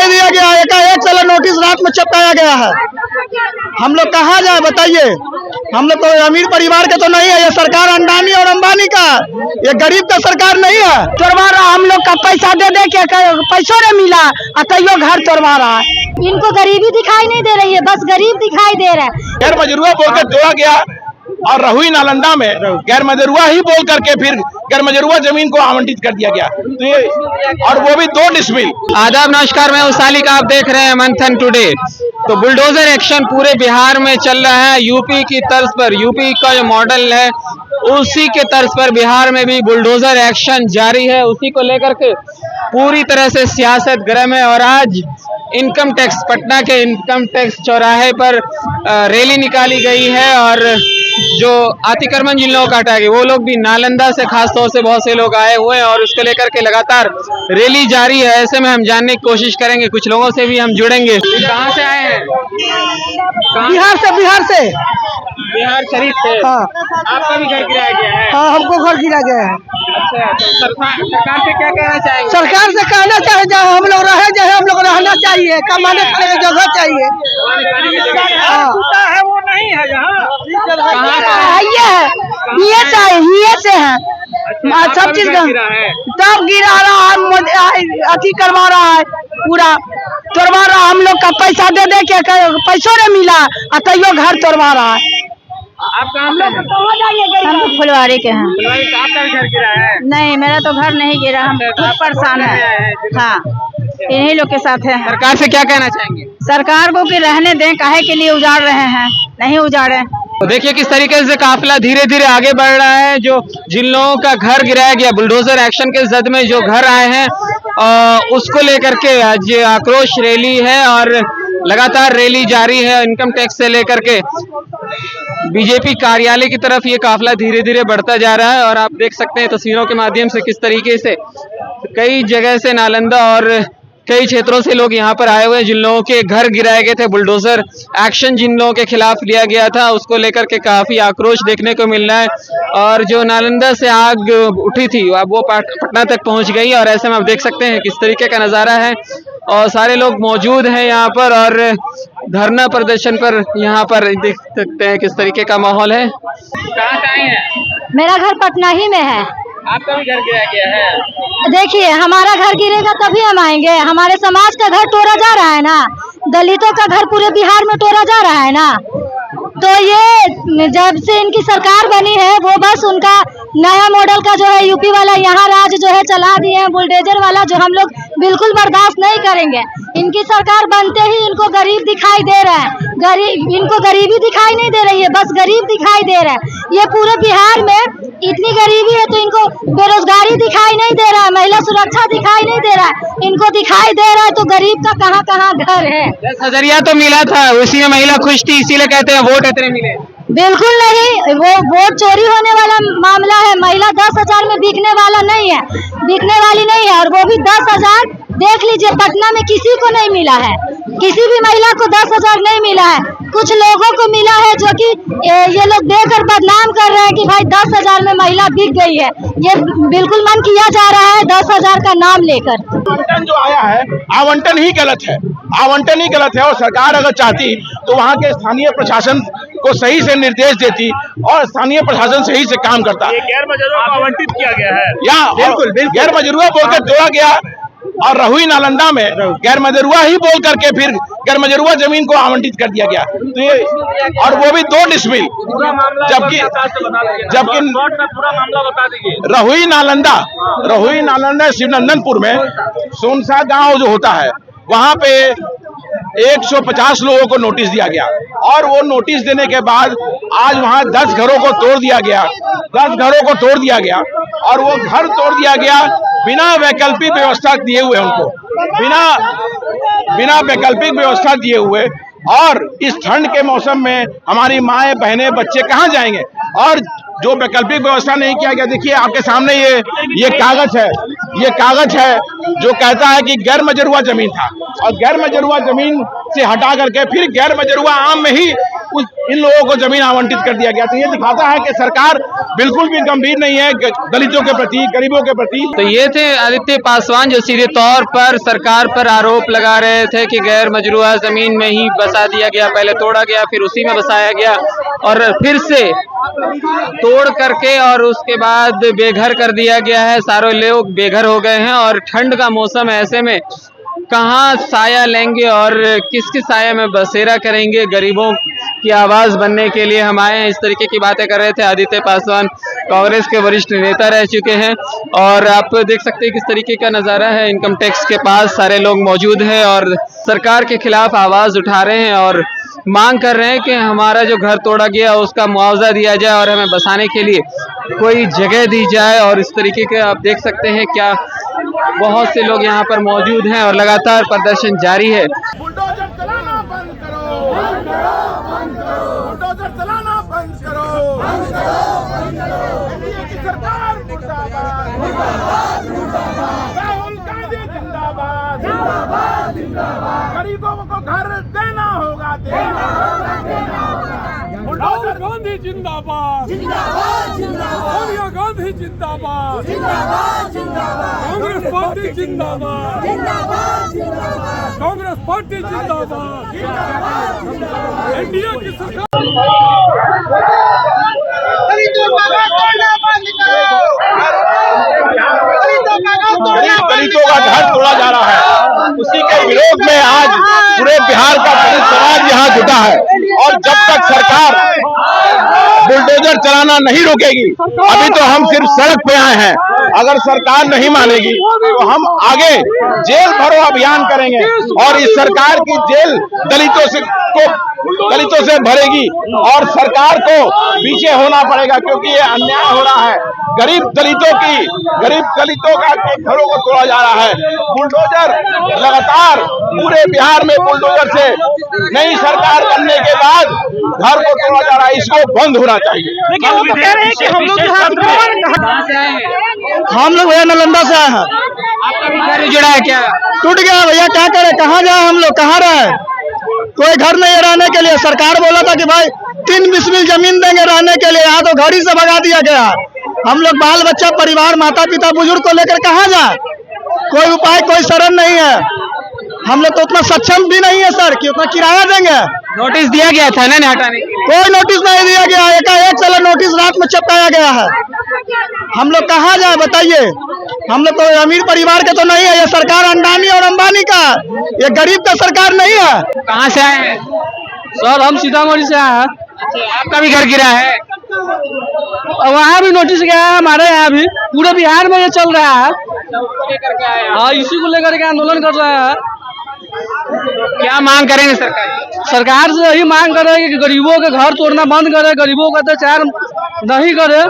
दे दिया गया है, एकाएक चला नोटिस रात में चिपकाया गया है। हम लोग कहाँ जाए बताइए? हम लोग तो अमीर परिवार के तो नहीं है, ये सरकार अंडानी और अंबानी का, ये गरीब का सरकार नहीं है। तोड़वा रहा हम लोग का पैसा दे दे के पैसों नहीं मिला, तैयो घर तोड़वा रहा है। इनको गरीबी दिखाई नहीं दे रही है, बस गरीब दिखाई दे रहा है। गैर मजरूआ बोलकर तोड़ा गया और रहुई नालंदा में गैर मजरूआ ही बोल करके फिर गैर मजरूआ जमीन को आवंटित कर दिया गया, तो ये और वो भी 2 डिसमिल। आदाब, नमस्कार, मैं उसाली का, आप देख रहे हैं मंथन टुडे। तो बुलडोजर एक्शन पूरे बिहार में चल रहा है। यूपी की तर्ज पर, यूपी का जो मॉडल है उसी के तर्ज पर बिहार में भी बुलडोजर एक्शन जारी है। उसी को लेकर के पूरी तरह से सियासत गर्म है। और आज इनकम टैक्स, पटना के इनकम टैक्स चौराहे पर रैली निकाली गई है और जो अतिक्रमण जिन लोगों का हटाया गया वो लोग भी नालंदा से, खास तौर से बहुत से लोग आए हुए हैं और उसको लेकर के लगातार रैली जारी है। ऐसे में हम जानने की कोशिश करेंगे, कुछ लोगों से भी हम जुड़ेंगे। कहाँ से आए हैं? बिहार से बिहार शरीफ से। हाँ। आपका भी घर गिराया गया है? हाँ, हमको घर गिरा गया है। अच्छा, तो सरकार से क्या कहना चाहेंगे? सरकार से कहना चाहिए जहाँ हम लोग रहे, जहाँ हम लोग रहना चाहिए, कमाने खाने की जगह चाहिए। है वो नहीं है यहाँ। ये चाहिए से है सब चीज का, तब गिरा रहा है, अथी करवा रहा है, पूरा तोड़वा रहा। हम लोग का पैसा दे दे के पैसों नहीं मिला, तैयो घर तोड़वा रहा है। आप कहाँ से हैं? हम फुलवारी के हैं। आपका भी घर गिरा है? नहीं, मेरा तो घर नहीं गिरा, हम खुद परेशान है। हाँ, इन्हीं लोग के साथ है। सरकार से क्या कहना चाहेंगे? सरकार को कि रहने दें, काहे के लिए उजाड़ रहे हैं, नहीं उजाड़े। तो देखिए किस तरीके से काफिला धीरे धीरे आगे बढ़ रहा है। जो जिन लोगों का घर गिराया गया बुलडोजर एक्शन के जद में जो घर आए हैं उसको लेकर के आज ये आक्रोश रैली है और लगातार रैली जारी है। इनकम टैक्स से लेकर के बीजेपी कार्यालय की तरफ ये काफिला धीरे धीरे बढ़ता जा रहा है और आप देख सकते हैं तस्वीरों के माध्यम से किस तरीके से कई जगह से नालंदा और कई क्षेत्रों से लोग यहाँ पर आए हुए हैं। जिन लोगों के घर गिराए गए थे, बुलडोजर एक्शन जिन लोगों के खिलाफ लिया गया था, उसको लेकर के काफी आक्रोश देखने को मिल रहा है। और जो नालंदा से आग उठी थी अब वो पटना तक पहुंच गई और ऐसे में आप देख सकते हैं किस तरीके का नजारा है और सारे लोग मौजूद हैं यहाँ पर और धरना प्रदर्शन पर यहाँ पर देख सकते हैं किस तरीके का माहौल है। कहाँ से आए हैं? मेरा घर पटना ही में है। आपका भी घर गिराया गया है? देखिए, हमारा घर गिरेगा तभी हम आएंगे। हमारे समाज का घर तोड़ा जा रहा है ना, दलितों का घर पूरे बिहार में तोड़ा जा रहा है ना। तो ये जब से इनकी सरकार बनी है वो बस उनका नया मॉडल का जो है यूपी वाला यहाँ राज जो है चला दिए हैं, बुलडोजर वाला, जो हम लोग बिल्कुल बर्दाश्त नहीं करेंगे। इनकी सरकार बनते ही इनको गरीब दिखाई दे रहा है, इनको गरीबी दिखाई नहीं दे रही है, बस गरीब दिखाई दे रहा है। ये पूरे बिहार में इतनी गरीबी है तो इनको बेरोजगारी दिखाई नहीं दे रहा है, महिला सुरक्षा दिखाई नहीं दे रहा है, इनको दिखाई दे रहा है तो गरीब का कहाँ कहाँ घर है। 10,000 तो मिला था, उसी में महिला खुश थी, इसीलिए कहते हैं वोट इतने मिले। बिल्कुल नहीं, वो वोट चोरी होने वाला मामला है। महिला 10,000 में बिकने वाला नहीं है, बिकने वाली नहीं है। और वो भी 10,000 देख लीजिए, पटना में किसी को नहीं मिला है, किसी भी महिला को 10,000 नहीं मिला है। कुछ लोगों को मिला है जो कि ये लोग देकर बदनाम कर रहे हैं कि भाई 10,000 में महिला बिक गई है। ये बिल्कुल मन किया जा रहा है 10,000 का नाम लेकर। आवंटन जो आया है, आवंटन ही गलत है, आवंटन ही गलत है। और सरकार अगर चाहती तो वहाँ के स्थानीय प्रशासन को सही से निर्देश देती और स्थानीय प्रशासन सही से काम करता। ये गैर मजरूआ को आवंटित किया गया है, यहाँ बिल्कुल गैर मजरूआ बोलकर तोड़ा गया और रहुई नालंदा में गैर मजरूआ ही बोल करके फिर गैर मजरूआ जमीन को आवंटित कर दिया गया, तो ये और वो भी 2 डिसमिल। जबकि पूरा मामला बता दीजिए। रहुई नालंदा शिवनंदनपुर में सोनसा गांव जो होता है वहां पे 150 लोगों को नोटिस दिया गया और वो नोटिस देने के बाद आज वहां 10 घरों को तोड़ दिया गया, 10 घरों को तोड़ दिया गया और वो घर तोड़ दिया गया बिना वैकल्पिक व्यवस्था दिए हुए, उनको बिना वैकल्पिक व्यवस्था दिए हुए। और इस ठंड के मौसम में हमारी माएँ बहनें बच्चे कहाँ जाएंगे और जो वैकल्पिक व्यवस्था नहीं किया गया। देखिए आपके सामने ये कागज है जो कहता है कि गैर मजरूआ जमीन था और गैर मजरूआ जमीन से हटा करके फिर गैर मजरूआ आम में ही इन लोगों को जमीन आवंटित कर दिया गया। तो ये दिखाता है कि सरकार बिल्कुल भी गंभीर नहीं है दलितों के प्रति, गरीबों के प्रति। तो ये थे आदित्य पासवान जो सीधे तौर पर सरकार पर आरोप लगा रहे थे कि गैर मजरूआ जमीन में ही बसा दिया गया, पहले तोड़ा गया फिर उसी में बसाया गया और फिर से तोड़ करके और उसके बाद बेघर कर दिया गया है। सारे लोग बेघर हो गए हैं और ठंड का मौसम है, ऐसे में कहाँ साया लेंगे और किसकी साया में बसेरा करेंगे। गरीबों की आवाज बनने के लिए हम आए हैं। इस तरीके की बातें कर रहे थे आदित्य पासवान, कांग्रेस के वरिष्ठ नेता रह चुके हैं। और आप देख सकते हैं किस तरीके का नजारा है। इनकम टैक्स के पास सारे लोग मौजूद हैं और सरकार के खिलाफ आवाज उठा रहे हैं और मांग कर रहे हैं कि हमारा जो घर तोड़ा गया उसका मुआवजा दिया जाए और हमें बसाने के लिए कोई जगह दी जाए। और इस तरीके के आप देख सकते हैं क्या बहुत से लोग यहाँ पर मौजूद हैं और लगातार प्रदर्शन जारी है। बुलडोजर चलाना बंद करो, बंद करो, बंद करो, बुलडोजर चलाना बंद करो, बंद करो, बंद करो। एनडीए की सरकार मुर्दाबाद, मुर्दाबाद, मुर्दाबाद। राहुल गांधी जिंदाबाद, जिंदाबाद, जिंदाबाद। गरीबों को घर देना होगा, देना होगा, देना होगा। बुलडोजर गांधी जिंदाबाद, जिंदाबाद, जिंदाबाद। सोनिया गांधी जिंदाबाद, जिंदाबाद, जिंदाबाद। कांग्रेस पार्टी जिंदाबाद, जिंदाबाद, जिंदाबाद। कांग्रेस पार्टी जिंदाबाद, जिंदाबाद, जिंदाबाद। एनडीए की सरकार दलितों का घर तोड़ा जा रहा है, उसी के विरोध में आज पूरे बिहार का दलित समाज यहाँ जुटा है। और जब तक सरकार बुलडोजर चलाना नहीं रोकेगी, अभी तो हम सिर्फ सड़क पे आए हैं, अगर सरकार नहीं मानेगी तो हम आगे जेल भरो अभियान करेंगे और इस सरकार की जेल दलितों से भरेगी और सरकार को पीछे होना पड़ेगा क्योंकि ये अन्याय हो रहा है। गरीब दलितों का घरों को तोड़ा जा रहा है। बुलडोजर लगातार पूरे बिहार में बुलडोजर से नई सरकार बनने के बाद घर को तोड़ा जा रहा है, इसको बंद होना चाहिए। हम लोग भैया नालंदा से आए हैं। आपका भी घर जुड़ा है क्या? टूट गया भैया, क्या करे, कहाँ जाए हम लोग, कहाँ रहे, कोई घर नहीं है रहने के लिए। सरकार बोला था कि भाई 3 बिस्मिल जमीन देंगे रहने के लिए, यहाँ तो घर ही से भगा दिया गया। हम लोग बाल बच्चा परिवार माता पिता बुजुर्ग को लेकर कहाँ जाए, कोई उपाय कोई शरण नहीं है। हम लोग तो उतना सक्षम भी नहीं है सर कि उतना किराया देंगे। नोटिस दिया गया था ना हटाने के लिए? कोई नोटिस नहीं दिया गया, एकाएक चला नोटिस रात में चिपकाया गया है। हम लोग कहाँ जाए बताइए, हम लोग तो अमीर परिवार के तो नहीं है, ये सरकार अंडानी और अंबानी का, ये गरीब का सरकार नहीं है। कहाँ से आए हैं? सर हम सीतामढ़ी से आए हैं। अच्छा, आपका भी घर गिरा है? वहाँ भी नोटिस गया है, हमारे यहाँ भी, पूरे बिहार में ये चल रहा है। लेकर के आए हैं? हाँ, इसी को लेकर के आंदोलन कर रहे हैं। क्या मांग करेंगे सरकार से यही मांग कर रहे हैं कि गरीबों के घर तोड़ना बंद करे, गरीबों का अत्याचार नहीं करे।